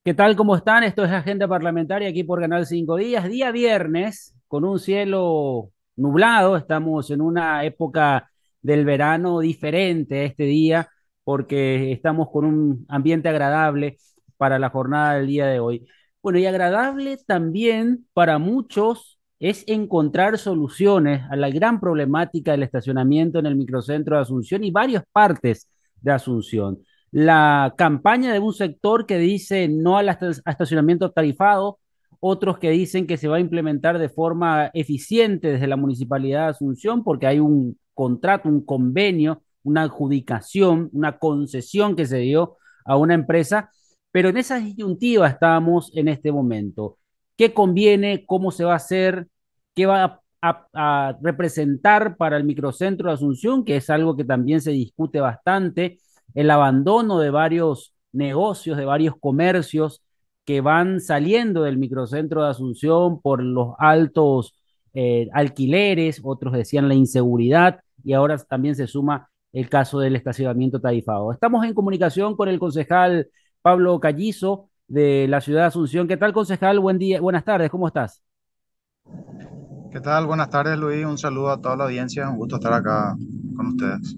¿Qué tal? ¿Cómo están? Esto es Agenda Parlamentaria aquí por Canal 5 Días. Día viernes, con un cielo nublado. Estamos en una época del verano diferente este día porque estamos con un ambiente agradable para la jornada del día de hoy. Bueno, y agradable también para muchos es encontrar soluciones a la gran problemática del estacionamiento en el microcentro de Asunción y varias partes de Asunción. La campaña de un sector que dice no al estacionamiento tarifado, otros que dicen que se va a implementar de forma eficiente desde la Municipalidad de Asunción porque hay un contrato, un convenio, una adjudicación, una concesión que se dio a una empresa, pero en esa disyuntiva estamos en este momento. ¿Qué conviene? ¿Cómo se va a hacer? ¿Qué va a representar para el microcentro de Asunción? Que es algo que también se discute bastante, el abandono de varios negocios, de varios comercios que van saliendo del microcentro de Asunción por los altos alquileres, otros decían la inseguridad, y ahora también se suma el caso del estacionamiento tarifado. Estamos en comunicación con el concejal Pablo Callizo de la ciudad de Asunción. ¿Qué tal, concejal? Buen día, buenas tardes, ¿cómo estás? ¿Qué tal? Buenas tardes, Luis. Un saludo a toda la audiencia. Un gusto estar acá con ustedes.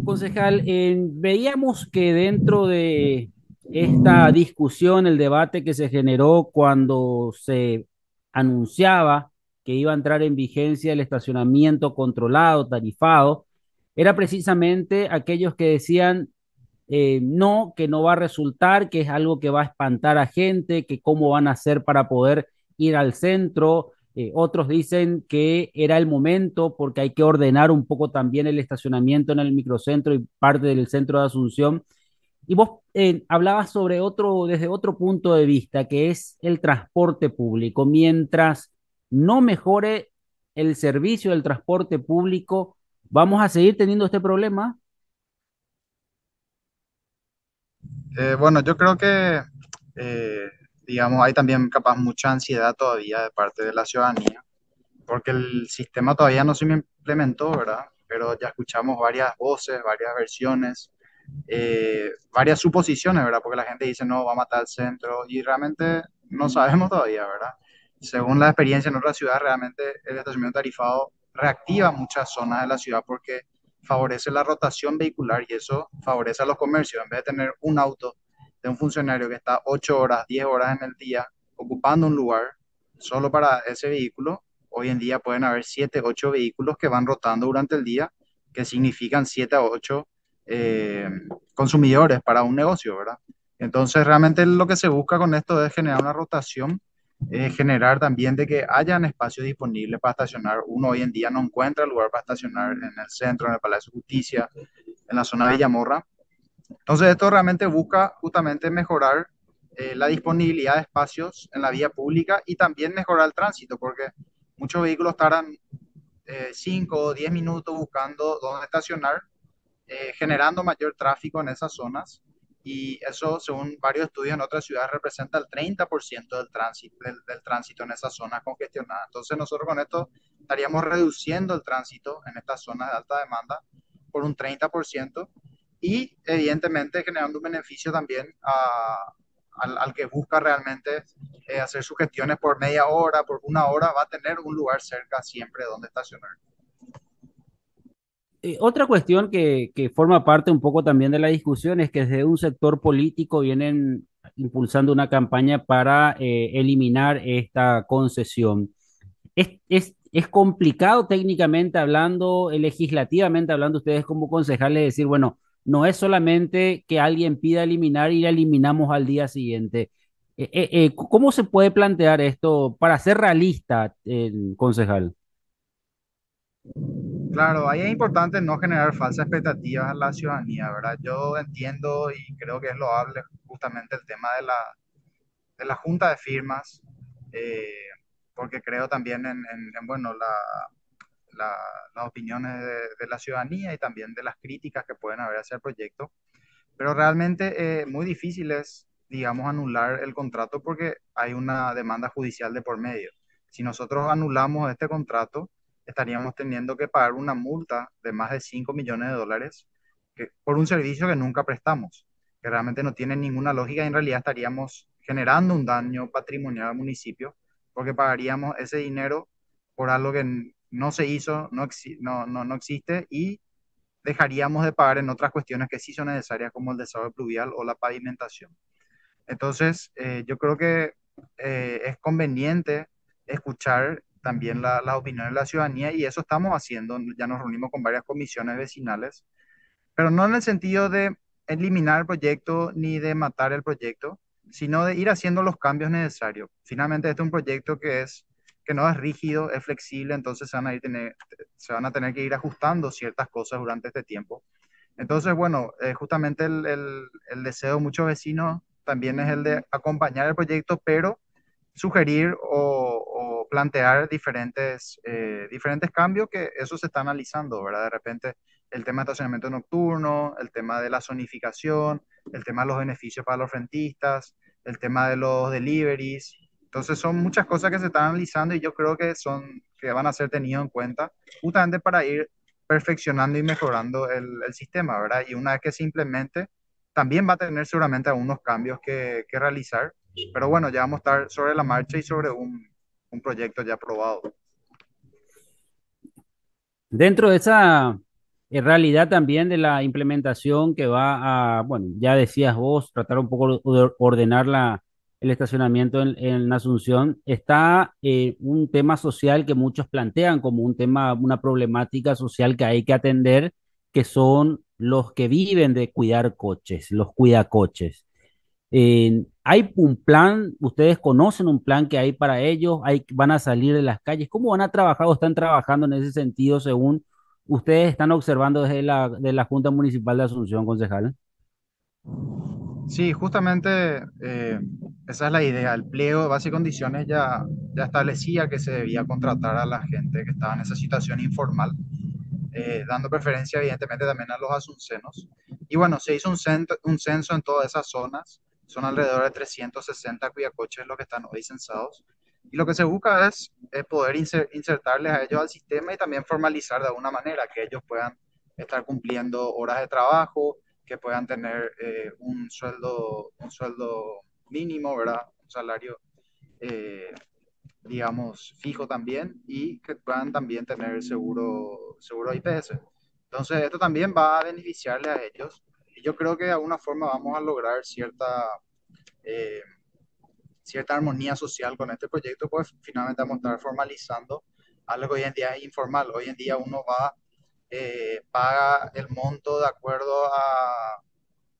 Concejal, veíamos que dentro de esta discusión, el debate que se generó cuando se anunciaba que iba a entrar en vigencia el estacionamiento controlado, tarifado, era precisamente aquellos que decían no, que no va a resultar, que es algo que va a espantar a gente, que cómo van a hacer para poder ir al centro. Otros dicen que era el momento porque hay que ordenar un poco también el estacionamiento en el microcentro y parte del centro de Asunción. Y vos hablabas sobre otro, desde otro punto de vista, que es el transporte público. Mientras no mejore el servicio del transporte público, vamos a seguir teniendo este problema. Bueno, yo creo que, eh, digamos, hay también capaz mucha ansiedad todavía de parte de la ciudadanía, porque el sistema todavía no se implementó, ¿verdad? Pero ya escuchamos varias voces, varias versiones, varias suposiciones, ¿verdad? Porque la gente dice, no, va a matar el centro, y realmente no sabemos todavía, ¿verdad? Según la experiencia en otras ciudades, realmente el estacionamiento tarifado reactiva muchas zonas de la ciudad porque favorece la rotación vehicular y eso favorece a los comercios. En vez de tener un auto de un funcionario que está 8 horas, 10 horas en el día ocupando un lugar solo para ese vehículo, hoy en día pueden haber 7 8 vehículos que van rotando durante el día, que significan 7 a 8 eh, consumidores para un negocio, ¿verdad? Entonces, realmente lo que se busca con esto es generar una rotación, generar también de que hayan espacios disponibles para estacionar. Uno hoy en día no encuentra lugar para estacionar en el centro, en el Palacio de Justicia, en la zona de Villamorra. Entonces, esto realmente busca justamente mejorar la disponibilidad de espacios en la vía pública y también mejorar el tránsito, porque muchos vehículos tardan 5 o 10 minutos buscando dónde estacionar, generando mayor tráfico en esas zonas. Y eso, según varios estudios en otras ciudades, representa el 30% del tránsito en esas zonas congestionadas. Entonces, nosotros con esto estaríamos reduciendo el tránsito en estas zonas de alta demanda por un 30% y, evidentemente, generando un beneficio también al que busca realmente hacer sus gestiones por media hora, por una hora, va a tener un lugar cerca siempre donde estacionar. Otra cuestión que forma parte un poco también de la discusión es que desde un sector político vienen impulsando una campaña para eliminar esta concesión. Es complicado técnicamente hablando, legislativamente hablando, ustedes como concejales decir, bueno, no es solamente que alguien pida eliminar y la eliminamos al día siguiente. ¿Cómo se puede plantear esto para ser realista, concejal? Claro, ahí es importante no generar falsas expectativas a la ciudadanía, ¿verdad? Yo entiendo y creo que es loable justamente el tema de la junta de firmas, eh, porque creo también bueno, la- las opiniones de la ciudadanía y también de las críticas que pueden haber hacia el proyecto, pero realmente muy difícil es, digamos, anular el contrato porque hay una demanda judicial de por medio. Si nosotros anulamos este contrato, estaríamos teniendo que pagar una multa de más de 5 millones de dólares por un servicio que nunca prestamos. que realmente no tiene ninguna lógica y en realidad estaríamos generando un daño patrimonial al municipio porque pagaríamos ese dinero por algo que no se hizo, no existe y dejaríamos de pagar en otras cuestiones que sí son necesarias como el desagüe pluvial o la pavimentación. Entonces, yo creo que es conveniente escuchar también las opiniones de la ciudadanía y eso estamos haciendo. Ya nos reunimos con varias comisiones vecinales, pero no en el sentido de eliminar el proyecto ni de matar el proyecto, sino de ir haciendo los cambios necesarios. Finalmente, este es un proyecto que no es rígido, es flexible, entonces se van a tener que ir ajustando ciertas cosas durante este tiempo. Entonces, bueno, justamente el deseo de muchos vecinos también es el de acompañar el proyecto, pero sugerir o plantear diferentes cambios que eso se está analizando, ¿verdad? De repente el tema de estacionamiento nocturno, el tema de la zonificación, el tema de los beneficios para los rentistas, el tema de los deliveries. Entonces son muchas cosas que se están analizando y yo creo que van a ser tenidas en cuenta justamente para ir perfeccionando y mejorando el sistema, ¿verdad? Y una vez que se implemente, también va a tener seguramente algunos cambios que realizar, pero bueno, ya vamos a estar sobre la marcha y sobre un proyecto ya aprobado. Dentro de esa realidad también de la implementación que va a, bueno, ya decías vos, tratar un poco de ordenar el estacionamiento en Asunción, está un tema social que muchos plantean como un tema, una problemática social que hay que atender, que son los que viven de cuidar coches, los cuidacoches. ¿Hay un plan? ¿Ustedes conocen un plan que hay para ellos? ¿Van a salir de las calles? ¿Cómo van a trabajar o están trabajando en ese sentido según ustedes están observando desde la Junta Municipal de Asunción, concejal? Sí, justamente esa es la idea. El pliego de base y condiciones ya establecía que se debía contratar a la gente que estaba en esa situación informal, dando preferencia evidentemente también a los asuncenos. Y bueno, se hizo un censo en todas esas zonas. Son alrededor de 360 cuidacoches los que están hoy censados. Y lo que se busca es poder insertarles a ellos al sistema y también formalizar de alguna manera que ellos puedan estar cumpliendo horas de trabajo, que puedan tener un sueldo mínimo, ¿verdad? Un salario, eh, digamos, fijo también y que puedan también tener seguro IPS. Entonces, esto también va a beneficiarle a ellos y yo creo que de alguna forma vamos a lograr eh, cierta armonía social con este proyecto, pues finalmente vamos a estar formalizando algo que hoy en día es informal. Hoy en día uno paga el monto de acuerdo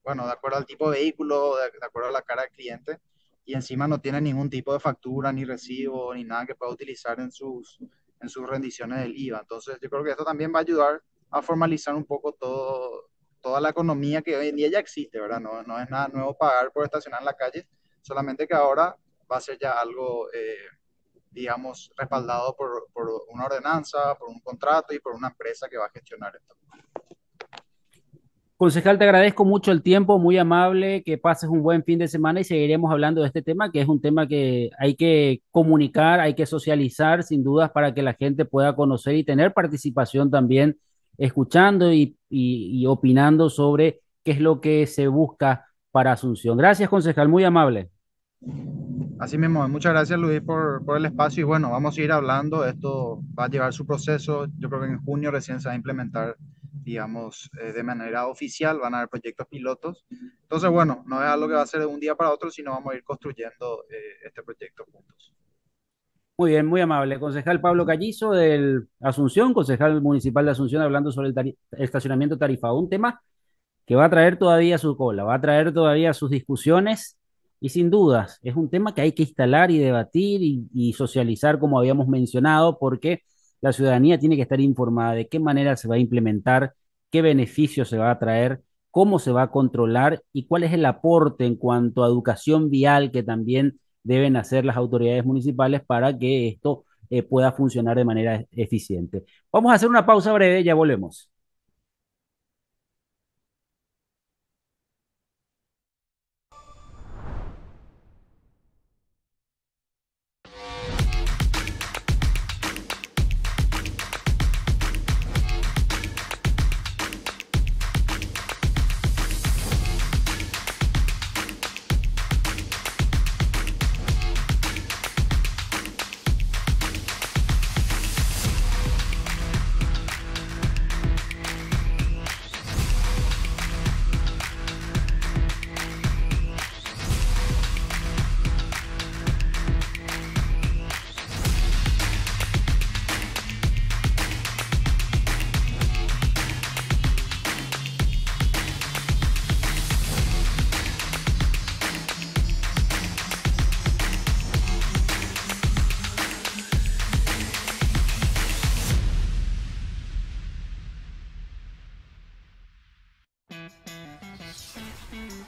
bueno, de acuerdo al tipo de vehículo, de acuerdo a la cara del cliente, y encima no tiene ningún tipo de factura, ni recibo, ni nada que pueda utilizar en sus rendiciones del IVA. Entonces, yo creo que esto también va a ayudar a formalizar un poco toda la economía que hoy en día ya existe, ¿verdad? No es nada nuevo pagar por estacionar en la calle, solamente que ahora va a ser ya algo, digamos, respaldado por una ordenanza, por un contrato y por una empresa que va a gestionar esto. Concejal, te agradezco mucho el tiempo, muy amable, que pases un buen fin de semana y seguiremos hablando de este tema, que es un tema que hay que comunicar, hay que socializar sin dudas para que la gente pueda conocer y tener participación también, escuchando y opinando sobre qué es lo que se busca para Asunción. Gracias, concejal, muy amable. Así mismo, muchas gracias Luis por el espacio y bueno, vamos a ir hablando, esto va a llevar su proceso, yo creo que en junio recién se va a implementar, digamos, de manera oficial, van a haber proyectos pilotos, entonces bueno, no es algo que va a ser de un día para otro, sino vamos a ir construyendo este proyecto juntos. Muy bien, muy amable. Concejal Pablo Callizo del Asunción, concejal municipal de Asunción, hablando sobre estacionamiento tarifado, un tema que va a traer todavía su cola, va a traer todavía sus discusiones y sin dudas es un tema que hay que instalar y debatir y socializar como habíamos mencionado porque la ciudadanía tiene que estar informada de qué manera se va a implementar, qué beneficios se va a traer, cómo se va a controlar y cuál es el aporte en cuanto a educación vial que también deben hacer las autoridades municipales para que esto pueda funcionar de manera eficiente. Vamos a hacer una pausa breve, ya volvemos.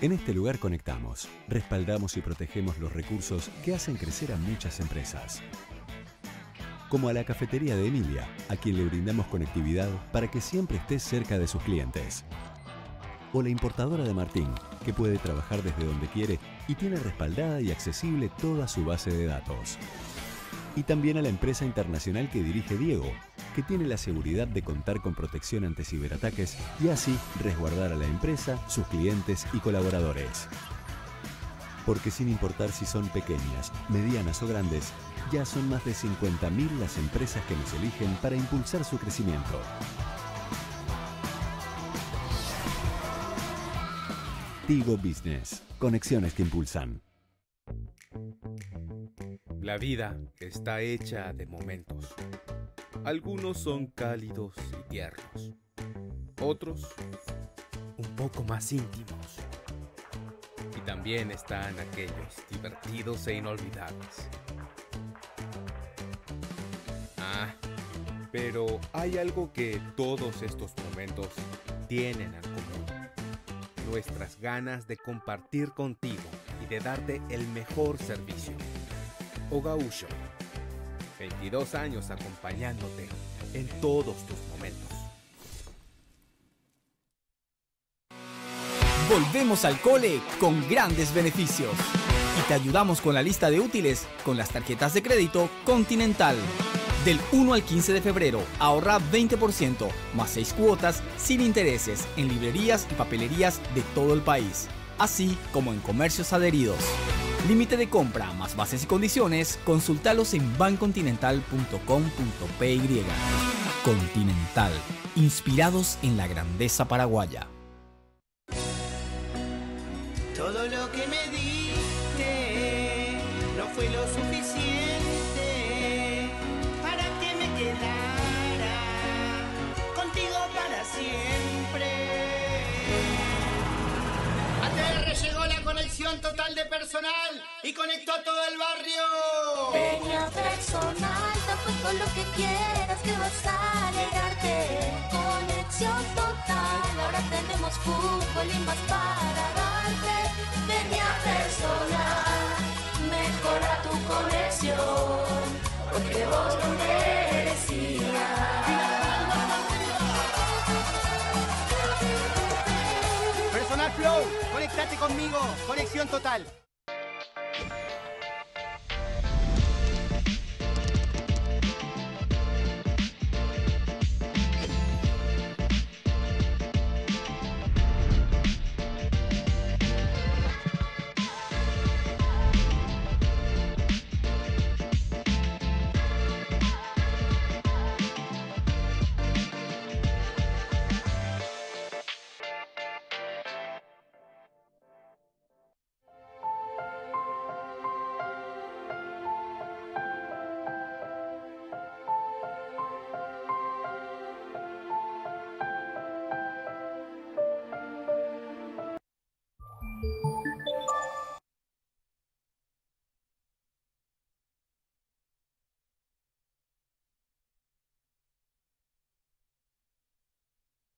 En este lugar conectamos, respaldamos y protegemos los recursos que hacen crecer a muchas empresas. Como a la cafetería de Emilia, a quien le brindamos conectividad para que siempre esté cerca de sus clientes. O la importadora de Martín, que puede trabajar desde donde quiere y tiene respaldada y accesible toda su base de datos. Y también a la empresa internacional que dirige Diego, que tiene la seguridad de contar con protección ante ciberataques y así resguardar a la empresa, sus clientes y colaboradores. Porque sin importar si son pequeñas, medianas o grandes, ya son más de 50.000 las empresas que nos eligen para impulsar su crecimiento. Tigo Business. Conexiones que impulsan. La vida está hecha de momentos. Algunos son cálidos y tiernos. Otros, un poco más íntimos. Y también están aquellos divertidos e inolvidables. Pero hay algo que todos estos momentos tienen en común. Nuestras ganas de compartir contigo y de darte el mejor servicio. Ogausho, 22 años acompañándote en todos tus momentos. Volvemos al cole con grandes beneficios. Y te ayudamos con la lista de útiles con las tarjetas de crédito Continental. Del 1 al 15 de febrero, ahorra 20%, más 6 cuotas sin intereses en librerías y papelerías de todo el país, así como en comercios adheridos. Límite de compra más bases y condiciones, consultalos en bancontinental.com.py. Continental, inspirados en la grandeza paraguaya. Todo lo que me diste no fue lo suficiente para que me quedara contigo para siempre. ATR llegó la conexión total de personal y conectó a todo el barrio. Peña personal, tampoco lo que quieras que vas a alegrarte. Conexión total, ahora tenemos fútbol y más para darte. Peña personal, mejora tu conexión, porque vos lo merecías. Personal Flow, conectate conmigo, conexión total.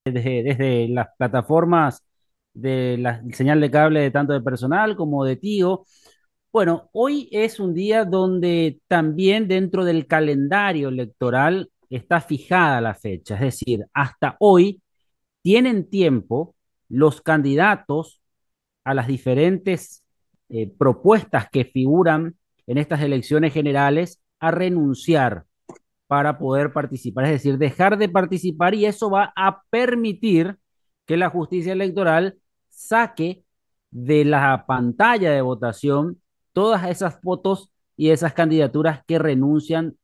Desde las plataformas de la señal de cable de tanto de personal como de Tigo. Bueno, hoy es un día donde también dentro del calendario electoral está fijada la fecha, es decir, hasta hoy tienen tiempo los candidatos a las diferentes propuestas que figuran en estas elecciones generales a renunciar para poder participar, es decir, dejar de participar, y eso va a permitir que la justicia electoral saque de la pantalla de votación todas esas fotos y esas candidaturas que renuncian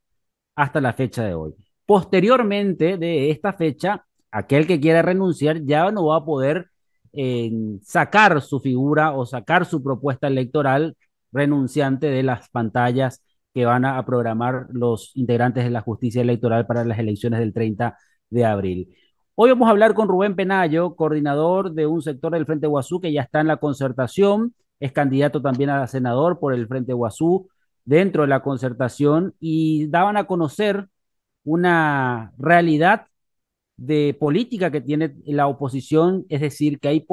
hasta la fecha de hoy. Posteriormente de esta fecha, aquel que quiera renunciar ya no va a poder sacar su figura o sacar su propuesta electoral renunciante de las pantallas que van a programar los integrantes de la justicia electoral para las elecciones del 30 de abril. Hoy vamos a hablar con Rubén Penayo, coordinador de un sector del Frente Guazú que ya está en la concertación, es candidato también a senador por el Frente Guazú dentro de la concertación, y daban a conocer una realidad de política que tiene la oposición, es decir, que hay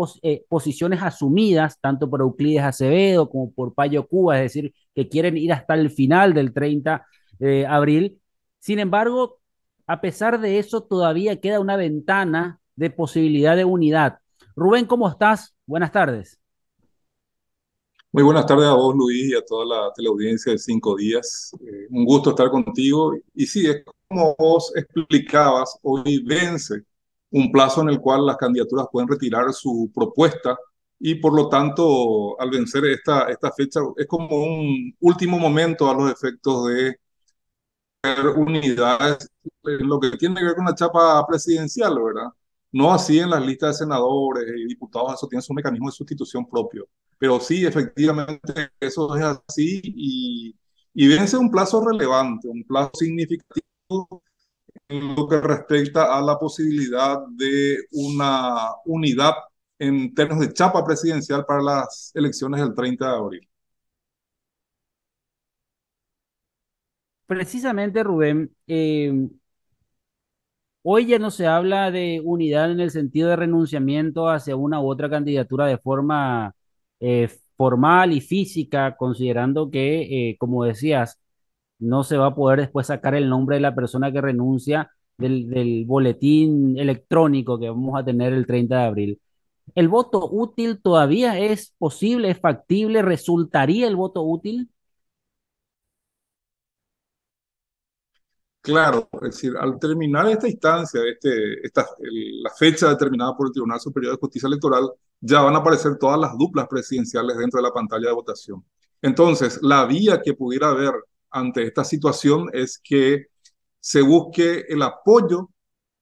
posiciones asumidas tanto por Euclides Acevedo como por Payo Cuba, es decir, que quieren ir hasta el final del 30 de abril. Sin embargo, a pesar de eso, todavía queda una ventana de posibilidad de unidad. Rubén, ¿cómo estás? Buenas tardes. Muy buenas tardes a vos, Luis, y a toda la teleaudiencia de 5 días. Un gusto estar contigo. Y sí, es como vos explicabas, hoy vence un plazo en el cual las candidaturas pueden retirar su propuesta y por lo tanto, al vencer esta fecha, es como un último momento a los efectos de unidades en lo que tiene que ver con la chapa presidencial, ¿verdad? No así en las listas de senadores y diputados, eso tiene su mecanismo de sustitución propio. Pero sí, efectivamente, eso es así y vence un plazo relevante, un plazo significativo en lo que respecta a la posibilidad de una unidad en términos de chapa presidencial para las elecciones del 30 de abril. Precisamente, Rubén, hoy ya no se habla de unidad en el sentido de renunciamiento hacia una u otra candidatura de forma formal y física, considerando que, como decías, no se va a poder después sacar el nombre de la persona que renuncia del boletín electrónico que vamos a tener el 30 de abril. ¿El voto útil todavía es posible, es factible? ¿Resultaría el voto útil? Claro, es decir, al terminar esta instancia, la fecha determinada por el Tribunal Superior de Justicia Electoral, ya van a aparecer todas las duplas presidenciales dentro de la pantalla de votación. Entonces, la vía que pudiera haber ante esta situación es que se busque el apoyo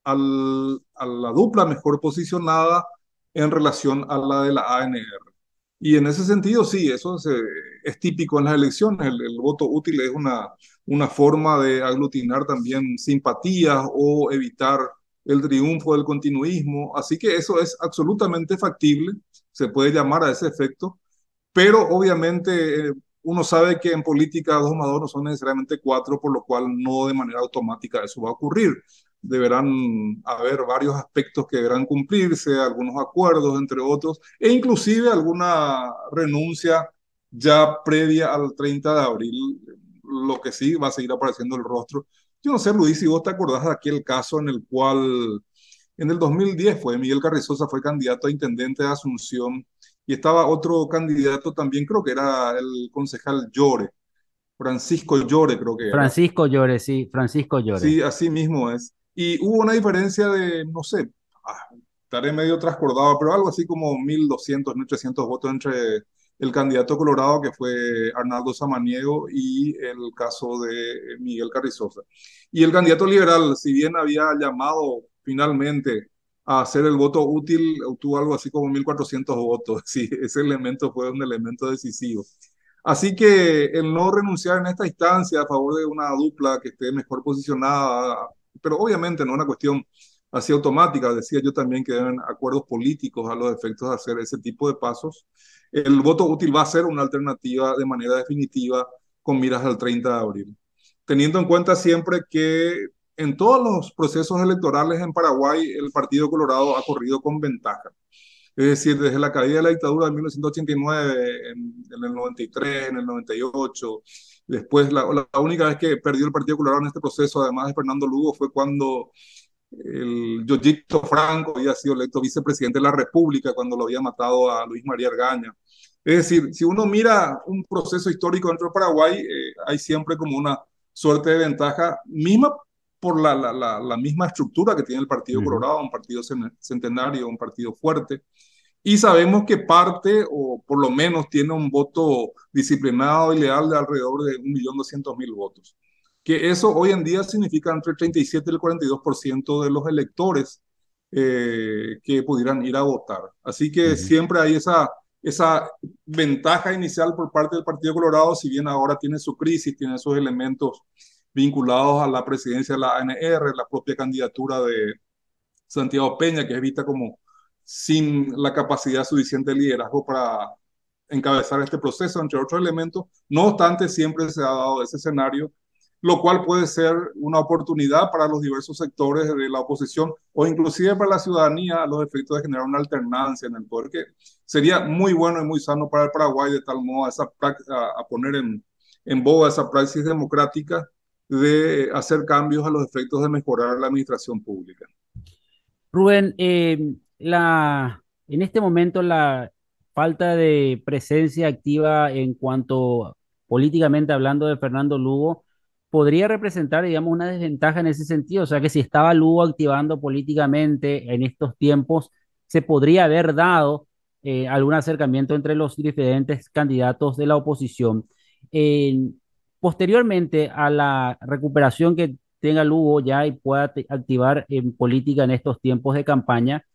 a la dupla mejor posicionada en relación a la de la ANR. Y en ese sentido, sí, es típico en las elecciones. El voto útil es una forma de aglutinar también simpatías o evitar el triunfo del continuismo. Así que eso es absolutamente factible, se puede llamar a ese efecto, pero obviamente uno sabe que en política 2 más 2 no son necesariamente 4, por lo cual no de manera automática eso va a ocurrir. Deberán haber varios aspectos que deberán cumplirse, algunos acuerdos, entre otros, e inclusive alguna renuncia ya previa al 30 de abril, lo que sí va a seguir apareciendo el rostro. Yo no sé, Luis, si vos te acordás de aquel caso en el cual en el 2010 Miguel Carrizosa fue candidato a intendente de Asunción y estaba otro candidato también, creo que era el concejal Llore, Francisco Llore creo que era. Francisco Llore, sí, Francisco Llore. Sí, así mismo es. Y hubo una diferencia de, no sé, estaré medio trascordado, pero algo así como 1.200, 1.300 votos entre el candidato colorado que fue Arnaldo Samaniego y el caso de Miguel Carrizosa. Y el candidato liberal, si bien había llamado finalmente a hacer el voto útil, obtuvo algo así como 1.400 votos. Sí, ese elemento fue un elemento decisivo. Así que el no renunciar en esta instancia a favor de una dupla que esté mejor posicionada, pero obviamente no una cuestión así automática, decía yo también que deben acuerdos políticos a los efectos de hacer ese tipo de pasos. El voto útil va a ser una alternativa de manera definitiva con miras al 30 de abril. Teniendo en cuenta siempre que en todos los procesos electorales en Paraguay el Partido Colorado ha corrido con ventaja. Es decir, desde la caída de la dictadura de 1989, en el 93, en el 98, después la única vez que perdió el Partido Colorado en este proceso, además de Fernando Lugo, fue cuando el Yoyito Franco había sido electo vicepresidente de la República, cuando lo había matado a Luis María Argaña. Es decir, si uno mira un proceso histórico dentro de Paraguay, hay siempre como una suerte de ventaja, misma por la misma estructura que tiene el Partido Colorado, un partido centenario, un partido fuerte. Y sabemos que parte, o por lo menos tiene un voto disciplinado y leal de alrededor de 1.200.000 votos. Que eso hoy en día significa entre el 37 y el 42% de los electores que pudieran ir a votar. Así que siempre hay esa ventaja inicial por parte del Partido Colorado, si bien ahora tiene su crisis, tiene esos elementos vinculados a la presidencia de la ANR, la propia candidatura de Santiago Peña, que es vista como sin la capacidad suficiente de liderazgo para encabezar este proceso, entre otros elementos. No obstante, siempre se ha dado ese escenario lo cual puede ser una oportunidad para los diversos sectores de la oposición o inclusive para la ciudadanía a los efectos de generar una alternancia en el poder, que sería muy bueno y muy sano para el Paraguay, de tal modo a poner en boga esa praxis democrática de hacer cambios a los efectos de mejorar la administración pública. Rubén, en este momento la falta de presencia activa en cuanto políticamente hablando de Fernando Lugo podría representar, digamos, una desventaja en ese sentido. O sea, que si estaba Lugo activando políticamente en estos tiempos, se podría haber dado algún acercamiento entre los diferentes candidatos de la oposición. Eh, Posteriormente a la recuperación que tenga Lugo ya y pueda activar en política en estos tiempos de campaña,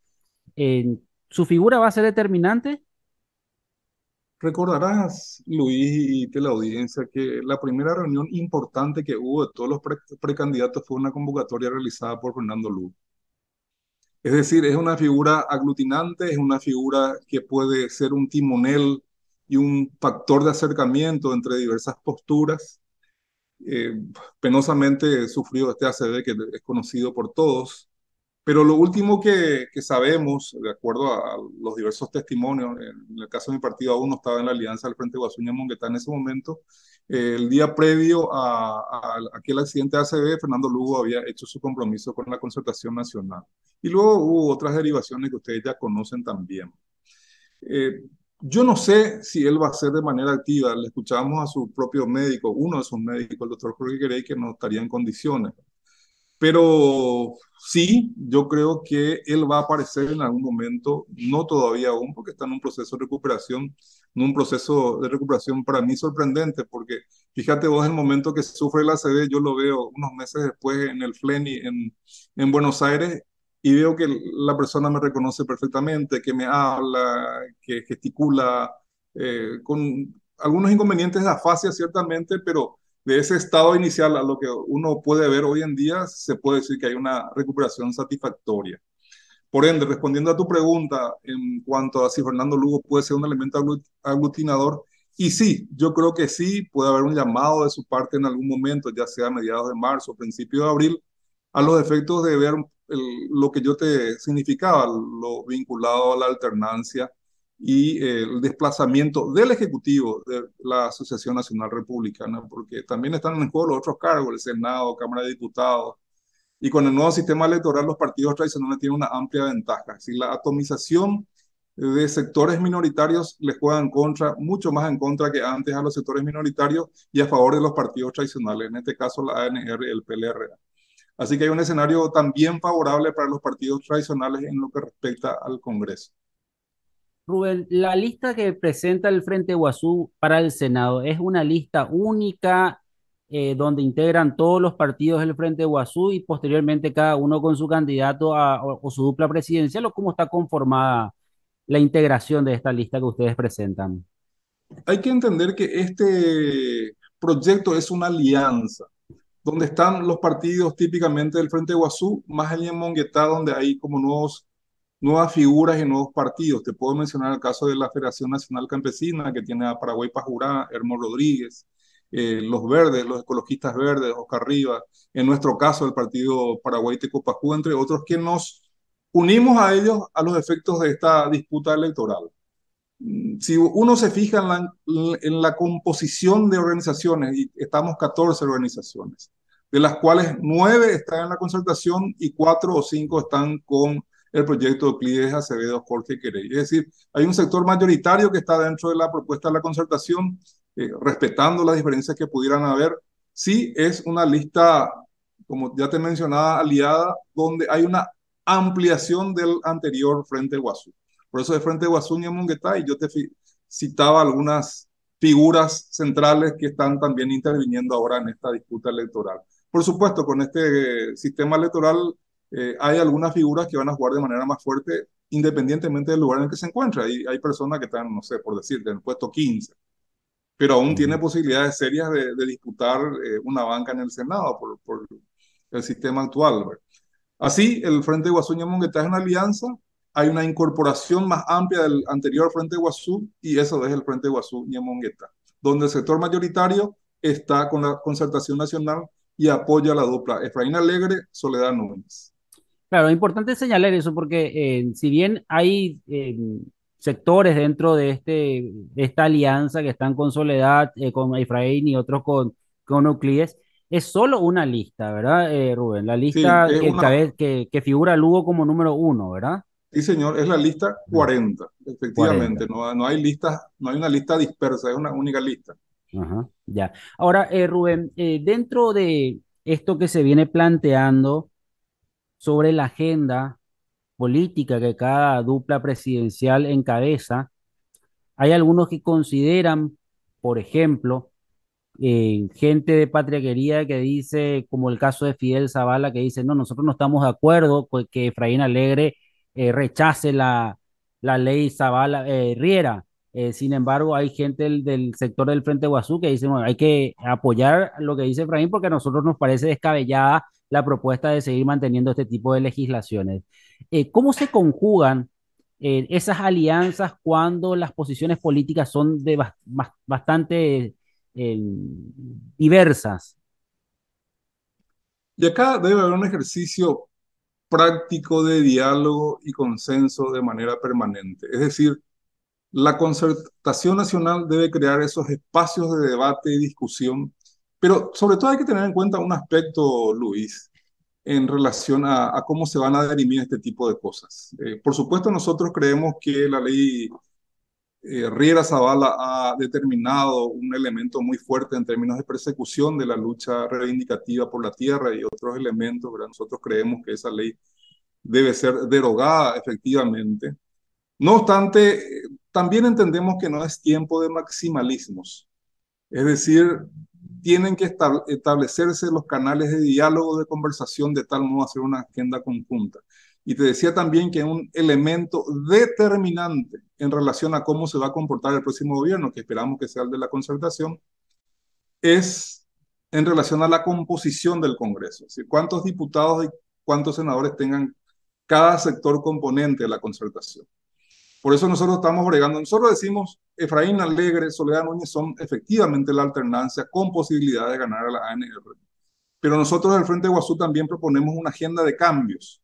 ¿su figura va a ser determinante? Recordarás, Luis, y de la audiencia, que la primera reunión importante que hubo de todos los precandidatos fue una convocatoria realizada por Fernando Lugo. Es decir, es una figura aglutinante, es una figura que puede ser un timonel y un factor de acercamiento entre diversas posturas. Eh, Penosamente sufrió este ACV que es conocido por todos, pero lo último que sabemos, de acuerdo a los diversos testimonios, en el caso de mi partido aún no estaba en la alianza del Frente Guasuña Monguetá en ese momento, el día previo a aquel accidente de ACV, Fernando Lugo había hecho su compromiso con la concertación nacional. Y luego hubo otras derivaciones que ustedes ya conocen también. Eh, yo no sé si él va a ser de manera activa. Le escuchamos a su propio médico, uno de sus médicos, el doctor Jorge Querey, que no estaría en condiciones. Pero sí, yo creo que él va a aparecer en algún momento, no todavía aún, porque está en un proceso de recuperación, en un proceso de recuperación para mí sorprendente, porque fíjate vos, el momento que sufre el ACV, yo lo veo unos meses después en el FLENI en Buenos Aires, y veo que la persona me reconoce perfectamente, que me habla, que gesticula, con algunos inconvenientes de afasia ciertamente, pero de ese estado inicial a lo que uno puede ver hoy en día, se puede decir que hay una recuperación satisfactoria. Por ende, respondiendo a tu pregunta en cuanto a si Fernando Lugo puede ser un elemento aglutinador, y sí, yo creo que sí, puede haber un llamado de su parte en algún momento, ya sea a mediados de marzo o principio de abril, a los efectos de ver lo que yo te significaba, lo vinculado a la alternancia y el desplazamiento del Ejecutivo de la Asociación Nacional Republicana, porque también están en juego los otros cargos, el Senado, Cámara de Diputados, y con el nuevo sistema electoral los partidos tradicionales tienen una amplia ventaja. Si la atomización de sectores minoritarios les juega en contra, mucho más en contra que antes a los sectores minoritarios y a favor de los partidos tradicionales, en este caso la ANR y el PLR. Así que hay un escenario también favorable para los partidos tradicionales en lo que respecta al Congreso. Rubén, la lista que presenta el Frente Guasú para el Senado es una lista única donde integran todos los partidos del Frente Guasú y posteriormente cada uno con su candidato o su dupla presidencial, o cómo está conformada la integración de esta lista que ustedes presentan. Hay que entender que este proyecto es una alianza, donde están los partidos típicamente del Frente Guasú, más allá en Monguetá, donde hay como nuevas figuras y nuevos partidos. Te puedo mencionar el caso de la Federación Nacional Campesina, que tiene a Paraguay Pajurá, Hermo Rodríguez, los verdes, los ecologistas verdes, Oscar Rivas, en nuestro caso el partido Paraguay Tecopajú, entre otros, que nos unimos a ellos a los efectos de esta disputa electoral. Si uno se fija en la composición de organizaciones, y estamos 14 organizaciones, de las cuales 9 están en la concertación y 4 o 5 están con el proyecto de Euclides Acevedo Jorge Querey. Es decir, hay un sector mayoritario que está dentro de la propuesta de la concertación, respetando las diferencias que pudieran haber. Sí, es una lista, como ya te mencionaba, aliada, donde hay una ampliación del anterior Frente Guasú. Por eso de Frente Guasú y Monguetá, y yo te citaba algunas figuras centrales que están también interviniendo ahora en esta disputa electoral. Por supuesto, con este sistema electoral hay algunas figuras que van a jugar de manera más fuerte independientemente del lugar en el que se encuentra. Hay personas que están, no sé, por decirte, en el puesto 15, pero aún tiene posibilidades serias de disputar una banca en el Senado por el sistema actual, ¿verdad? Así, el Frente Guasú y Monguetá es una alianza, hay una incorporación más amplia del anterior Frente Guasú, y eso es el Frente Guasú y Monguetá, donde el sector mayoritario está con la concertación nacional y apoya la dupla Efraín Alegre, Soledad Núñez. Claro, es importante señalar eso porque si bien hay sectores dentro de de esta alianza que están con Soledad, con Efraín y otros con Euclides, es solo una lista, ¿verdad, Rubén? La Sí, lista es una, que figura Lugo como número uno, ¿verdad? sí, señor, es la lista Ajá, 40, 40. efectivamente. No, no hay listas, no hay una lista dispersa, es una única lista. Ajá, ya. Ahora, Rubén, dentro de esto que se viene planteando sobre la agenda política que cada dupla presidencial encabeza, hay algunos que consideran, por ejemplo, gente de patria querida que dice, como el caso de Fidel Zavala, que dice, no, nosotros no estamos de acuerdo con que Efraín Alegre rechace la ley Zavala, Riera. Sin embargo, hay gente del sector del Frente Guazú que dice, bueno, hay que apoyar lo que dice Efraín porque a nosotros nos parece descabellada la propuesta de seguir manteniendo este tipo de legislaciones. ¿Cómo se conjugan esas alianzas cuando las posiciones políticas son bastante diversas? Y acá debe haber un ejercicio práctico de diálogo y consenso de manera permanente. Es decir, la concertación nacional debe crear esos espacios de debate y discusión, pero sobre todo hay que tener en cuenta un aspecto, Luis, en relación a cómo se van a dirimir este tipo de cosas. Por supuesto, nosotros creemos que la ley Riera Zavala ha determinado un elemento muy fuerte en términos de persecución de la lucha reivindicativa por la tierra y otros elementos, ¿verdad? Nosotros creemos que esa ley debe ser derogada efectivamente. No obstante, también entendemos que no es tiempo de maximalismos. Es decir, tienen que establecerse los canales de diálogo, de conversación, de tal modo hacer una agenda conjunta. Y te decía también que un elemento determinante en relación a cómo se va a comportar el próximo gobierno, que esperamos que sea el de la concertación, es en relación a la composición del Congreso. Es decir, cuántos diputados y cuántos senadores tengan cada sector componente de la concertación. Por eso nosotros estamos bregando. Nosotros decimos, Efraín Alegre, Soledad Núñez son efectivamente la alternancia con posibilidad de ganar a la ANR. Pero nosotros del Frente Guazú también proponemos una agenda de cambios.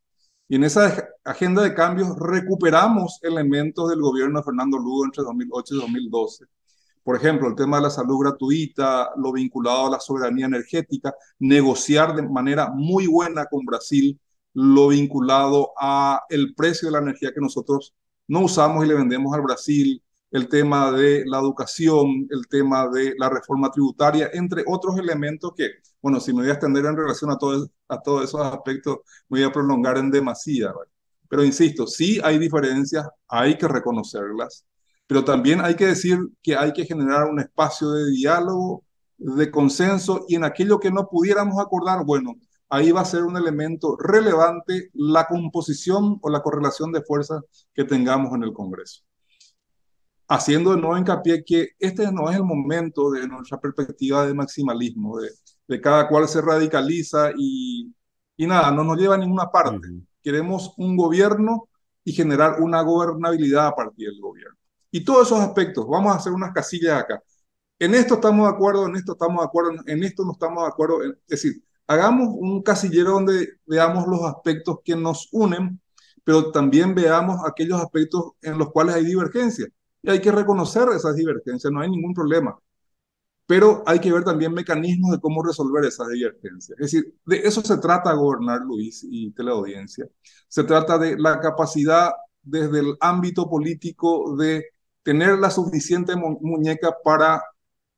Y en esa agenda de cambios recuperamos elementos del gobierno de Fernando Lugo entre 2008 y 2012. Por ejemplo, el tema de la salud gratuita, lo vinculado a la soberanía energética, negociar de manera muy buena con Brasil, lo vinculado a el precio de la energía que nosotros no usamos y le vendemos al Brasil, el tema de la educación, el tema de la reforma tributaria, entre otros elementos que, bueno, si me voy a extender en relación a todos esos aspectos, me voy a prolongar en demasía, ¿vale? Pero insisto, sí hay diferencias, hay que reconocerlas, pero también hay que decir que hay que generar un espacio de diálogo, de consenso, y en aquello que no pudiéramos acordar, bueno, ahí va a ser un elemento relevante la composición o la correlación de fuerzas que tengamos en el Congreso. Haciendo de nuevo hincapié que este no es el momento de nuestra perspectiva de maximalismo, de cada cual se radicaliza y nada, no nos lleva a ninguna Uh parte. -huh. Queremos un gobierno y generar una gobernabilidad a partir del gobierno. Y todos esos aspectos, vamos a hacer unas casillas acá. En esto estamos de acuerdo, en esto estamos de acuerdo, en esto no estamos de acuerdo. Es decir, hagamos un casillero donde veamos los aspectos que nos unen, pero también veamos aquellos aspectos en los cuales hay divergencias. Y hay que reconocer esas divergencias, no hay ningún problema. Pero hay que ver también mecanismos de cómo resolver esas divergencias. Es decir, de eso se trata gobernar, Luis, y teleaudiencia. Se trata de la capacidad desde el ámbito político de tener la suficiente muñeca para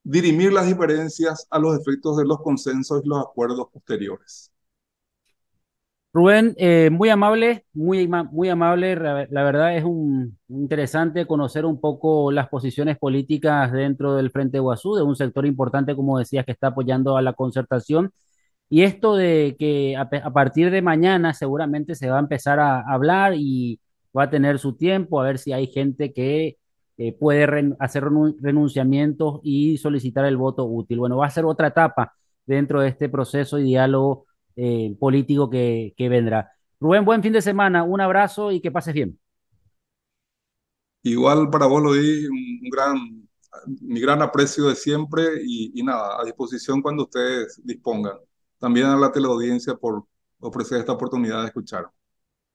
dirimir las diferencias a los efectos de los consensos y los acuerdos posteriores. Rubén, muy amable, muy amable. La verdad es interesante conocer un poco las posiciones políticas dentro del Frente Guazú, de un sector importante, como decías, que está apoyando a la concertación. Y esto de que a partir de mañana seguramente se va a empezar a hablar y va a tener su tiempo, a ver si hay gente que puede hacer renunciamientos y solicitar el voto útil. Bueno, va a ser otra etapa dentro de este proceso y diálogo político que vendrá. Rubén, buen fin de semana, un abrazo y que pases bien. Igual para vos lo di mi gran aprecio de siempre y nada, a disposición cuando ustedes dispongan. también a la teleaudiencia por ofrecer esta oportunidad de escuchar.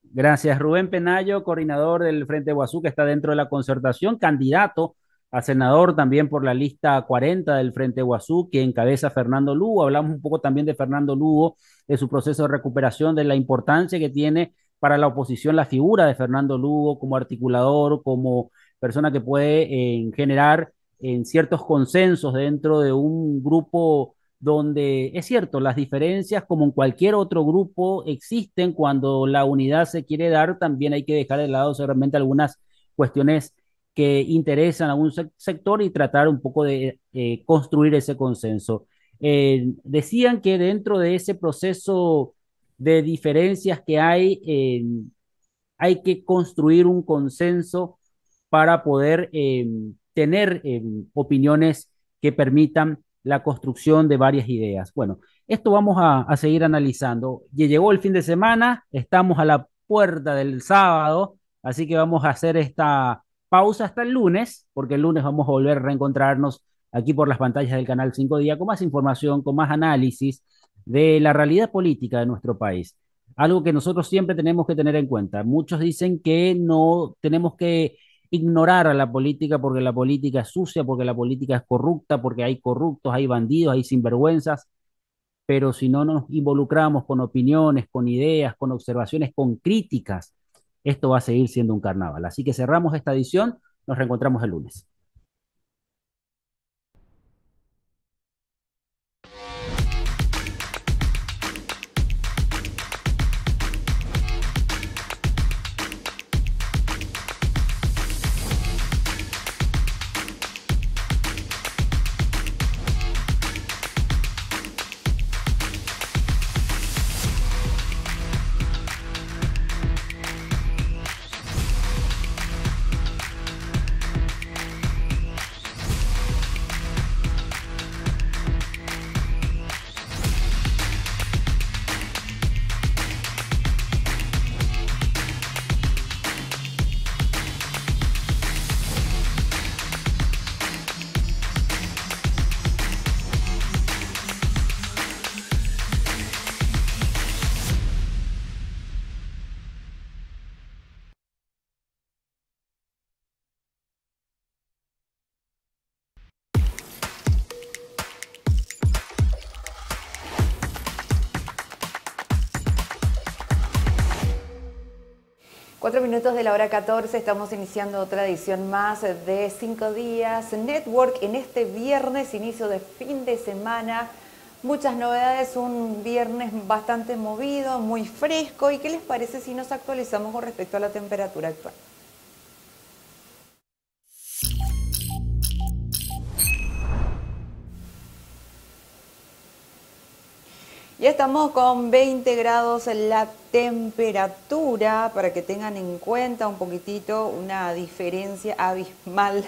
Gracias, Rubén Penayo, coordinador del Frente Guazú, que está dentro de la concertación, candidato a senador también por la lista 40 del Frente Guazú, que encabeza Fernando Lugo. Hablamos un poco también de Fernando Lugo, de su proceso de recuperación, de la importancia que tiene para la oposición la figura de Fernando Lugo como articulador, como persona que puede generar en ciertos consensos dentro de un grupo donde es cierto, las diferencias como en cualquier otro grupo existen cuando la unidad se quiere dar, también hay que dejar de lado seguramente algunas cuestiones que interesan a un sector y tratar un poco de construir ese consenso. Decían que dentro de ese proceso de diferencias que hay que construir un consenso para poder tener opiniones que permitan la construcción de varias ideas. Bueno, esto vamos a seguir analizando. Ya llegó el fin de semana, estamos a la puerta del sábado, así que vamos a hacer esta pausa hasta el lunes, porque el lunes vamos a volver a reencontrarnos aquí por las pantallas del canal 5 Día con más información, con más análisis de la realidad política de nuestro país. Algo que nosotros siempre tenemos que tener en cuenta. Muchos dicen que no tenemos que ignorar a la política porque la política es sucia, porque la política es corrupta, porque hay corruptos, hay bandidos, hay sinvergüenzas, pero si no nos involucramos con opiniones, con ideas, con observaciones, con críticas, esto va a seguir siendo un carnaval. Así que cerramos esta edición, nos reencontramos el lunes. Cuatro minutos de la hora 14, estamos iniciando otra edición más de 5 días Network en este viernes, inicio de fin de semana. Muchas novedades, un viernes bastante movido, muy fresco. ¿Y qué les parece si nos actualizamos con respecto a la temperatura actual? Ya estamos con 20 grados en la temperatura, para que tengan en cuenta un poquitito una diferencia abismal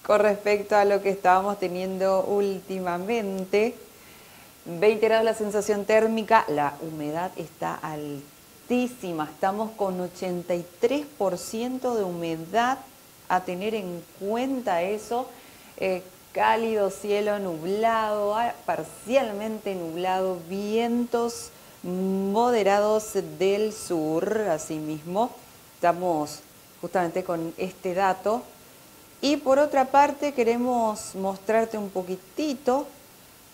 con respecto a lo que estábamos teniendo últimamente. 20 grados la sensación térmica, la humedad está altísima, estamos con 83% de humedad, a tener en cuenta eso. Cálido, cielo nublado, parcialmente nublado, vientos moderados del sur, asimismo. Estamos justamente con este dato. Y por otra parte queremos mostrarte un poquitito,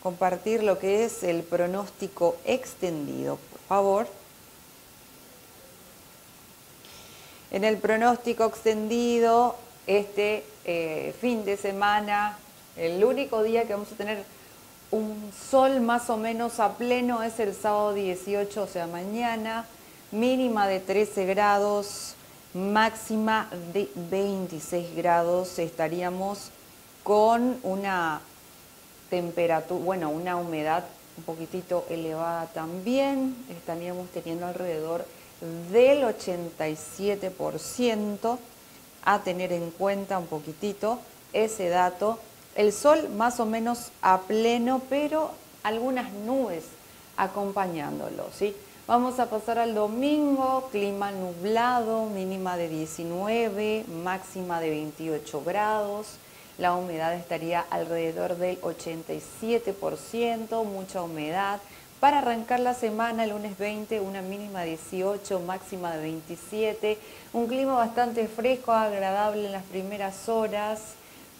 compartir lo que es el pronóstico extendido, por favor. En el pronóstico extendido, este fin de semana, el único día que vamos a tener un sol más o menos a pleno es el sábado 18, o sea, mañana, mínima de 13 grados, máxima de 26 grados. Estaríamos con una temperatura, bueno, una humedad un poquitito elevada también. Estaríamos teniendo alrededor del 87%, a tener en cuenta un poquitito ese dato. El sol más o menos a pleno, pero algunas nubes acompañándolo, ¿sí? Vamos a pasar al domingo, clima nublado, mínima de 19, máxima de 28 grados. La humedad estaría alrededor del 87%, mucha humedad, Para arrancar la semana, el lunes 20, una mínima de 18, máxima de 27. Un clima bastante fresco, agradable en las primeras horas.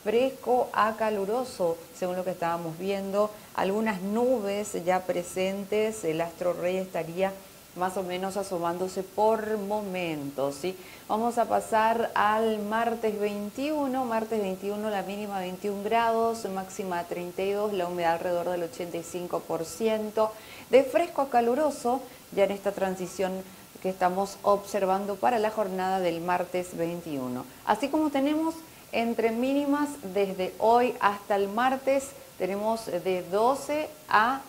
Fresco a caluroso, según lo que estábamos viendo. Algunas nubes ya presentes. El astro rey estaría más o menos asomándose por momentos, ¿sí? Vamos a pasar al martes 21. Martes 21, la mínima 21 grados, máxima 32, la humedad alrededor del 85%. De fresco a caluroso, ya en esta transición que estamos observando para la jornada del martes 21. Así como tenemos entre mínimas desde hoy hasta el martes, tenemos de 12 a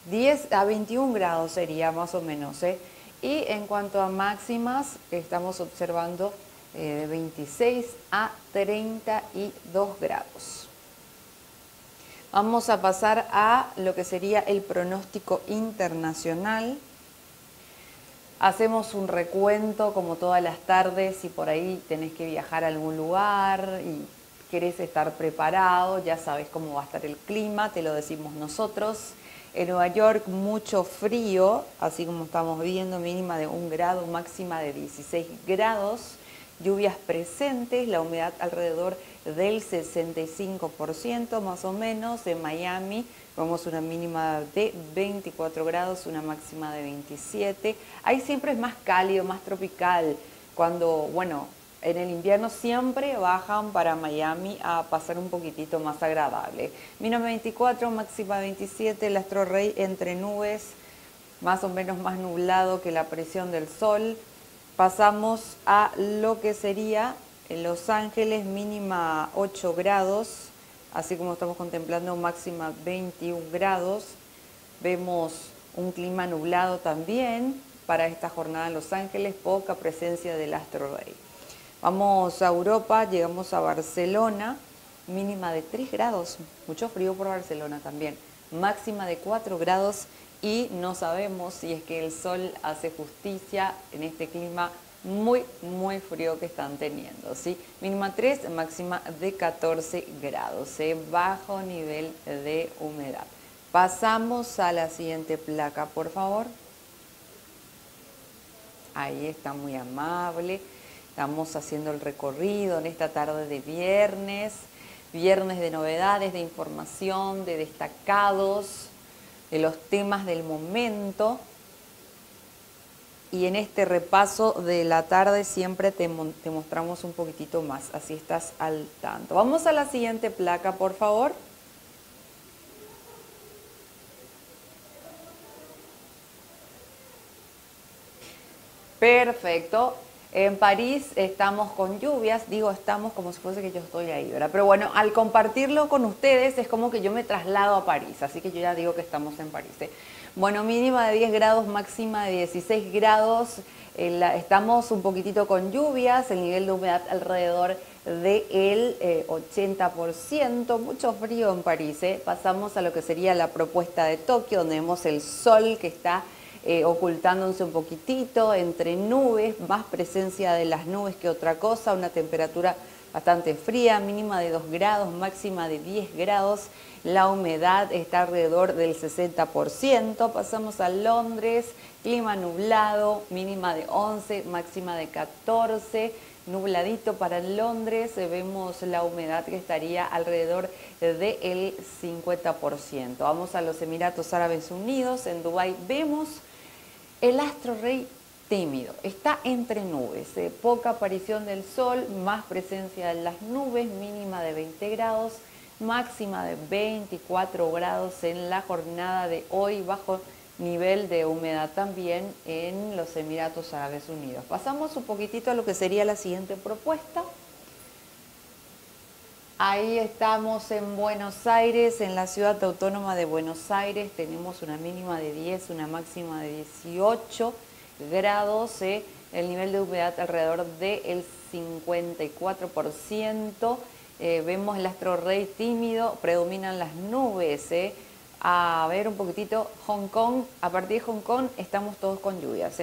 21 grados sería más o menos, ¿eh? Y en cuanto a máximas, estamos observando de 26 a 32 grados. Vamos a pasar a lo que sería el pronóstico internacional. Hacemos un recuento como todas las tardes, si por ahí tenés que viajar a algún lugar y querés estar preparado, ya sabes cómo va a estar el clima, te lo decimos nosotros. En Nueva York mucho frío, así como estamos viendo, mínima de 1 grado, máxima de 16 grados. Lluvias presentes, la humedad alrededor del 65% más o menos. En Miami vemos una mínima de 24 grados, una máxima de 27. Ahí siempre es más cálido, más tropical, cuando, bueno, en el invierno siempre bajan para Miami a pasar un poquitito más agradable. Mínima 24, máxima 27, el astro rey entre nubes, más o menos más nublado que la presión del sol. Pasamos a lo que sería en Los Ángeles, mínima 8 grados, así como estamos contemplando máxima 21 grados. Vemos un clima nublado también para esta jornada en Los Ángeles, poca presencia del astro rey. Vamos a Europa, llegamos a Barcelona, mínima de 3 grados, mucho frío por Barcelona también, máxima de 4 grados y no sabemos si es que el sol hace justicia en este clima muy frío que están teniendo, ¿sí? Mínima 3, máxima de 14 grados, bajo nivel de humedad. Pasamos a la siguiente placa, por favor. Ahí está, muy amable. Estamos haciendo el recorrido en esta tarde de viernes de novedades, de información, de destacados, de los temas del momento. Y en este repaso de la tarde siempre te mostramos un poquitito más, así estás al tanto. Vamos a la siguiente placa, por favor. Perfecto. En París estamos con lluvias, digo estamos como si fuese que yo estoy ahí, ¿verdad? Pero bueno, al compartirlo con ustedes es como que yo me traslado a París, así que yo ya digo que estamos en París, ¿eh? Bueno, mínima de 10 grados, máxima de 16 grados, estamos un poquitito con lluvias, el nivel de humedad alrededor del 80%, mucho frío en París, ¿eh? Pasamos a lo que sería la propuesta de Tokio, donde vemos el sol que está ocultándose un poquitito entre nubes, más presencia de las nubes que otra cosa, una temperatura bastante fría, mínima de 2 grados, máxima de 10 grados, la humedad está alrededor del 60%, pasamos a Londres, clima nublado, mínima de 11, máxima de 14, nubladito para Londres, vemos la humedad que estaría alrededor del 50%. Vamos a los Emiratos Árabes Unidos, en Dubái vemos el astro rey tímido, está entre nubes, poca aparición del sol, más presencia de las nubes, mínima de 20 grados, máxima de 24 grados en la jornada de hoy, bajo nivel de humedad también en los Emiratos Árabes Unidos. Pasamos un poquitito a lo que sería la siguiente propuesta. Ahí estamos en Buenos Aires, en la ciudad autónoma de Buenos Aires, tenemos una mínima de 10, una máxima de 18 grados, el nivel de humedad alrededor del 54%, vemos el astro rey tímido, predominan las nubes, a ver un poquitito Hong Kong, a partir de Hong Kong estamos todos con lluvias,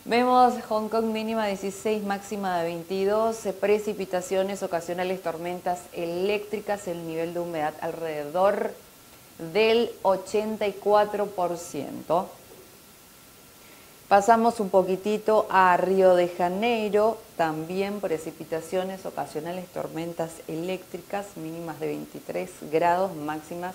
Vemos Hong Kong mínima 16, máxima de 22, precipitaciones, ocasionales tormentas eléctricas, el nivel de humedad alrededor del 84%. Pasamos un poquitito a Río de Janeiro, también precipitaciones ocasionales, tormentas eléctricas, mínimas de 23 grados, máximas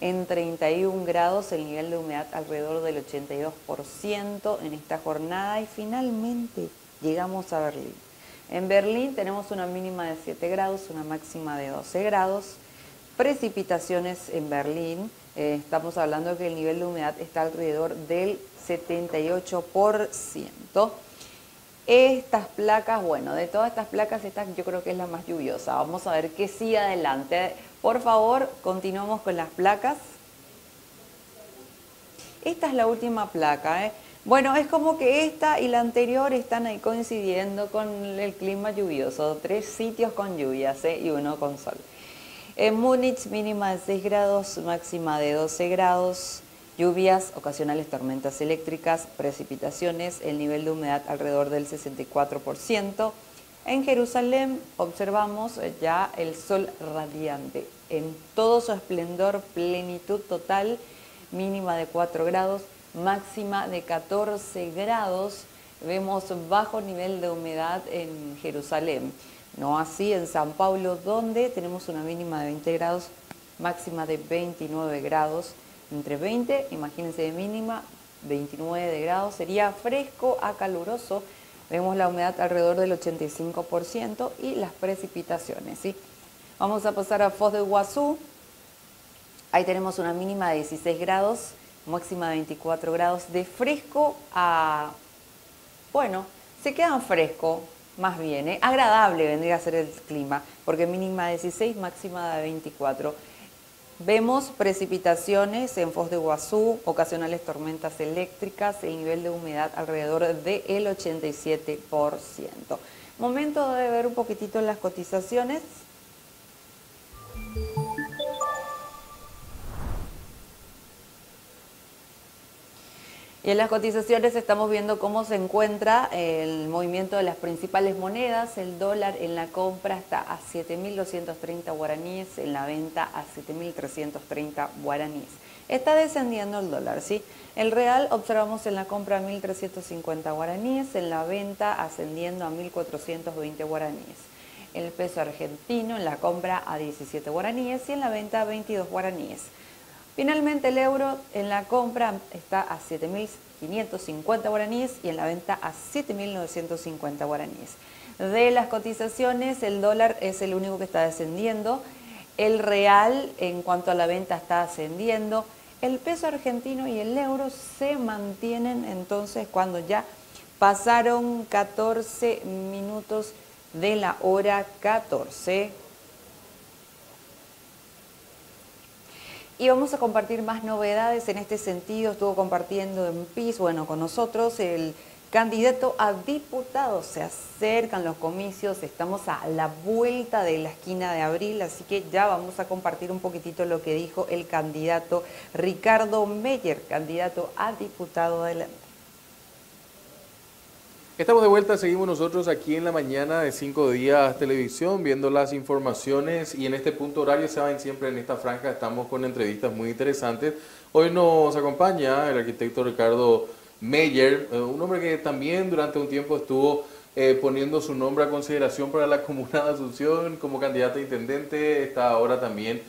en 31 grados, el nivel de humedad alrededor del 82% en esta jornada. Y finalmente llegamos a Berlín. En Berlín tenemos una mínima de 7 grados, una máxima de 12 grados. Precipitaciones en Berlín, estamos hablando de que el nivel de humedad está alrededor del 78%. Estas placas, bueno, de todas estas placas, esta yo creo que es la más lluviosa. Vamos a ver qué sigue adelante. Por favor, continuamos con las placas. Esta es la última placa, ¿eh? Bueno, es como que esta y la anterior están ahí coincidiendo con el clima lluvioso. 3 sitios con lluvias, ¿eh? Y 1 con sol. En Múnich, mínima de 6 grados, máxima de 12 grados. Lluvias, ocasionales tormentas eléctricas, precipitaciones, el nivel de humedad alrededor del 64%. En Jerusalén observamos ya el sol radiante en todo su esplendor, plenitud total, mínima de 4 grados, máxima de 14 grados. Vemos bajo nivel de humedad en Jerusalén. No así en San Pablo, donde tenemos una mínima de 20 grados, máxima de 29 grados. Entre 20, imagínense de mínima, 29 de grados, sería fresco a caluroso. Vemos la humedad alrededor del 85% y las precipitaciones, ¿sí? Vamos a pasar a Foz do Iguazú. Ahí tenemos una mínima de 16 grados, máxima de 24 grados. De fresco a, bueno, se quedan fresco, más bien, ¿eh? Agradable vendría a ser el clima, porque mínima de 16, máxima de 24. Vemos precipitaciones en Foz do Iguazú, ocasionales tormentas eléctricas, el nivel de humedad alrededor del 87%. Momento de ver un poquitito las cotizaciones. Y en las cotizaciones estamos viendo cómo se encuentra el movimiento de las principales monedas. El dólar en la compra está a 7.230 guaraníes, en la venta a 7.330 guaraníes. Está descendiendo el dólar, ¿sí? El real observamos en la compra a 1.350 guaraníes, en la venta ascendiendo a 1.420 guaraníes. El peso argentino en la compra a 17 guaraníes y en la venta a 22 guaraníes. Finalmente el euro en la compra está a 7.550 guaraníes y en la venta a 7.950 guaraníes. De las cotizaciones, el dólar es el único que está descendiendo. El real en cuanto a la venta está ascendiendo. El peso argentino y el euro se mantienen entonces cuando ya pasaron 14 minutos de la hora 14. Y vamos a compartir más novedades en este sentido. Estuvo compartiendo en PIS, bueno, con nosotros el candidato a diputado. Se acercan los comicios, estamos a la vuelta de la esquina de abril, así que ya vamos a compartir un poquitito lo que dijo el candidato Ricardo Meyer, candidato a diputado. Adelante. Estamos de vuelta, seguimos nosotros aquí en la mañana de 5 días televisión, viendo las informaciones y en este punto horario, saben, siempre en esta franja estamos con entrevistas muy interesantes. Hoy nos acompaña el arquitecto Ricardo Meyer, un hombre que también durante un tiempo estuvo poniendo su nombre a consideración para la comuna de Asunción como candidato a intendente, está ahora también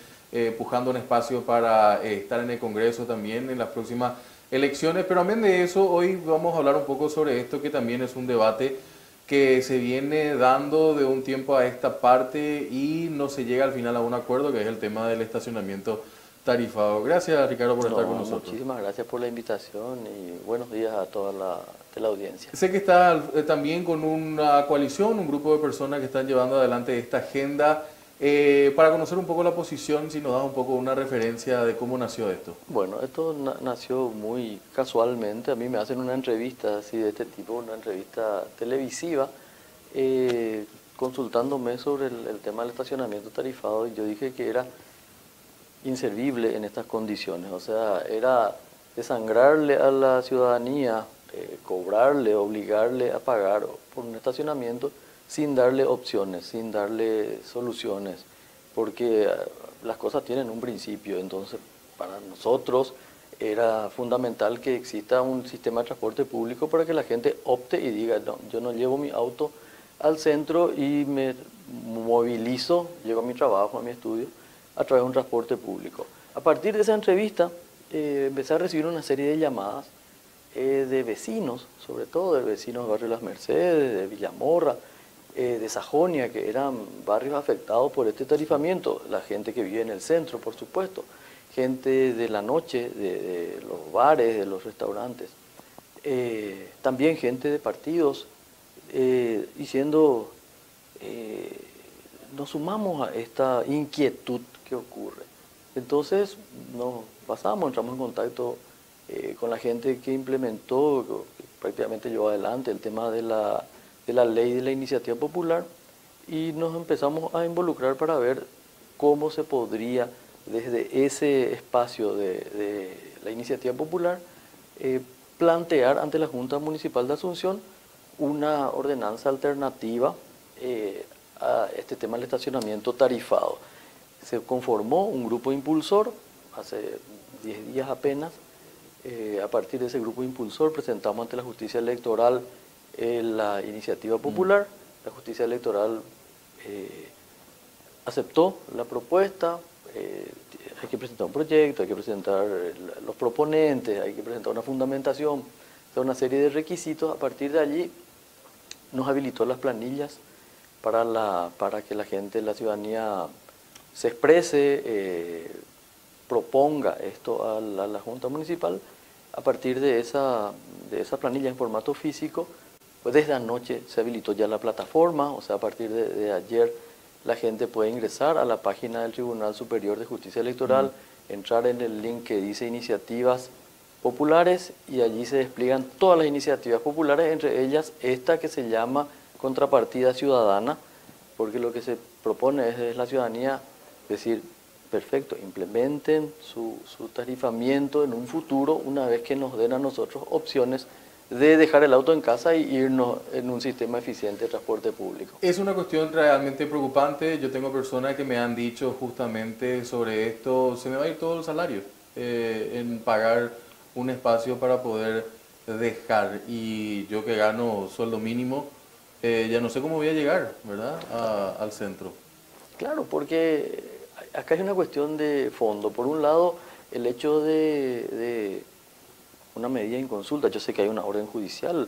pujando un espacio para estar en el Congreso también en las próximas elecciones, pero amén de eso, hoy vamos a hablar un poco sobre esto que también es un debate que se viene dando de un tiempo a esta parte y no se llega al final a un acuerdo, que es el tema del estacionamiento tarifado. Gracias, Ricardo, por estar con nosotros. Muchísimas gracias por la invitación y buenos días a toda la audiencia. Sé que está también con una coalición, un grupo de personas que están llevando adelante esta agenda. Para conocer un poco la posición, si nos das un poco una referencia de cómo nació esto. Bueno, esto nació muy casualmente. A mí me hacen una entrevista así de este tipo, una entrevista televisiva, consultándome sobre el tema del estacionamiento tarifado, y yo dije que era inservible en estas condiciones. O sea, era desangrarle a la ciudadanía, cobrarle, obligarle a pagar por un estacionamiento sin darle opciones, sin darle soluciones, porque las cosas tienen un principio. Entonces, para nosotros era fundamental que exista un sistema de transporte público para que la gente opte y diga, no, yo no llevo mi auto al centro y me movilizo, llego a mi trabajo, a mi estudio, a través de un transporte público. A partir de esa entrevista, empecé a recibir una serie de llamadas de vecinos, sobre todo de vecinos de Barrio Las Mercedes, de Villamorra, de Sajonia, que eran barrios afectados por este tarifamiento, la gente que vive en el centro, por supuesto, gente de la noche, de los bares, de los restaurantes, también gente de partidos, diciendo, nos sumamos a esta inquietud que ocurre. Entonces nos pasamos, entramos en contacto con la gente que implementó, que prácticamente llevó adelante el tema de la ley de la iniciativa popular, y nos empezamos a involucrar para ver cómo se podría, desde ese espacio de la iniciativa popular, plantear ante la Junta Municipal de Asunción una ordenanza alternativa a este tema del estacionamiento tarifado. Se conformó un grupo impulsor hace 10 días apenas. A partir de ese grupo impulsor presentamos ante la justicia electoral la iniciativa popular. La justicia electoral aceptó la propuesta. Hay que presentar un proyecto, hay que presentar los proponentes, hay que presentar una fundamentación, una serie de requisitos. A partir de allí nos habilitó las planillas para que la gente, la ciudadanía se exprese, proponga esto a la Junta Municipal. A partir de esa planilla en formato físico, pues desde anoche se habilitó ya la plataforma, o sea, a partir de ayer la gente puede ingresar a la página del Tribunal Superior de Justicia Electoral, entrar en el link que dice iniciativas populares, y allí se despliegan todas las iniciativas populares, entre ellas esta que se llama contrapartida ciudadana, porque lo que se propone es la ciudadanía decir, perfecto, implementen su tarifamiento en un futuro, una vez que nos den a nosotros opciones de dejar el auto en casa y irnos en un sistema eficiente de transporte público. Es una cuestión realmente preocupante. Yo tengo personas que me han dicho justamente sobre esto, se me va a ir todo el salario en pagar un espacio para poder dejar, y yo que gano sueldo mínimo, ya no sé cómo voy a llegar, ¿verdad?, al centro. Claro, porque acá hay una cuestión de fondo. Por un lado, el hecho de una medida en consulta. Yo sé que hay una orden judicial.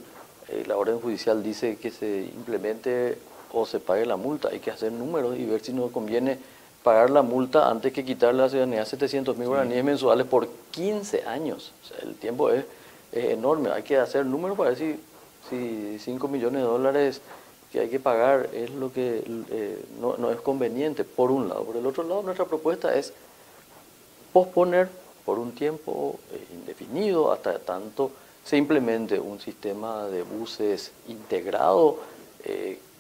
La orden judicial dice que se implemente o se pague la multa. Hay que hacer números y ver si nos conviene pagar la multa antes que quitarle a la ciudadanía 700.000 guaraníes mensuales por 15 años. O sea, el tiempo es enorme. Hay que hacer números para ver si 5 millones de dólares que hay que pagar es lo que no es conveniente, por un lado. Por el otro lado, nuestra propuesta es posponer por un tiempo indefinido, hasta tanto se implemente un sistema de buses integrado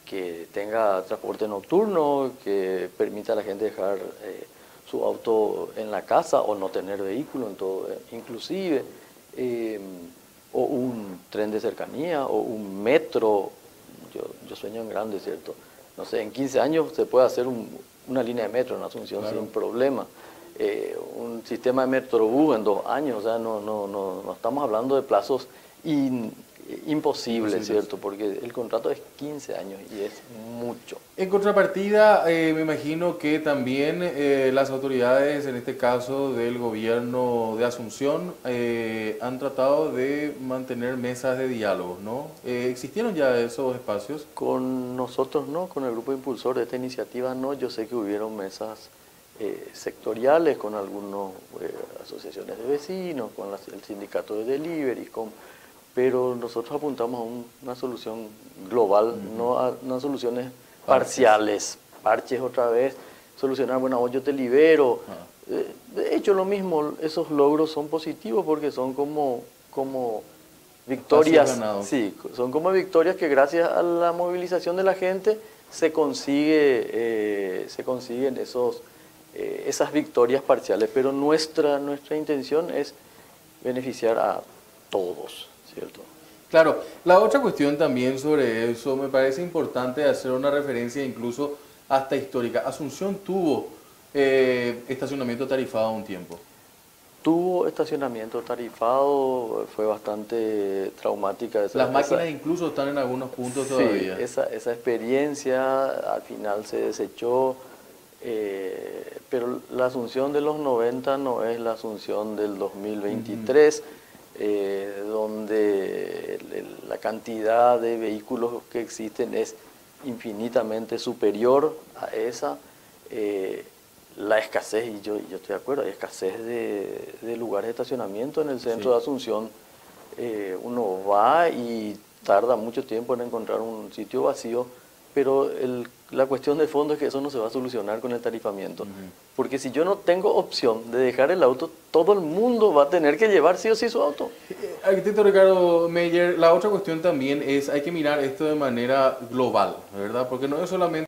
que tenga transporte nocturno, que permita a la gente dejar su auto en la casa o no tener vehículo, inclusive, o un tren de cercanía o un metro. Yo sueño en grande, ¿cierto? No sé, en 15 años se puede hacer una línea de metro en Asunción, claro, sin problema. Un sistema de metrobús en 2 años, o sea, no estamos hablando de plazos imposibles, ¿cierto? Porque el contrato es 15 años y es mucho. En contrapartida, me imagino que también las autoridades, en este caso del gobierno de Asunción, han tratado de mantener mesas de diálogo, ¿no? ¿Existieron ya esos espacios? Con nosotros no, con el grupo impulsor de esta iniciativa no. Yo sé que hubieron mesas sectoriales con algunas asociaciones de vecinos, con el sindicato de delivery, pero nosotros apuntamos a una solución global, no a soluciones parciales, parches otra vez, solucionar, bueno, yo te libero. De hecho, lo mismo, esos logros son positivos porque son como victorias, sí, son como victorias que gracias a la movilización de la gente se consiguen esas victorias parciales, pero nuestra intención es beneficiar a todos, ¿cierto? Claro, la otra cuestión también sobre eso, me parece importante hacer una referencia incluso hasta histórica. Asunción tuvo estacionamiento tarifado un tiempo. tuvo estacionamiento tarifado, fue bastante traumática. Las máquinas incluso están en algunos puntos todavía. Esa experiencia al final se desechó, pero la Asunción de los 90 no es la Asunción del 2023, donde la cantidad de vehículos que existen es infinitamente superior a esa. La escasez, y yo estoy de acuerdo, hay escasez de lugares de estacionamiento en el centro de Asunción. Uno va y tarda mucho tiempo en encontrar un sitio vacío, pero la cuestión de fondo es que eso no se va a solucionar con el tarifamiento. Porque si yo no tengo opción de dejar el auto, todo el mundo va a tener que llevar sí o sí su auto. Arquitecto Ricardo Meyer, la otra cuestión también es, hay que mirar esto de manera global, ¿verdad? Porque no es solamente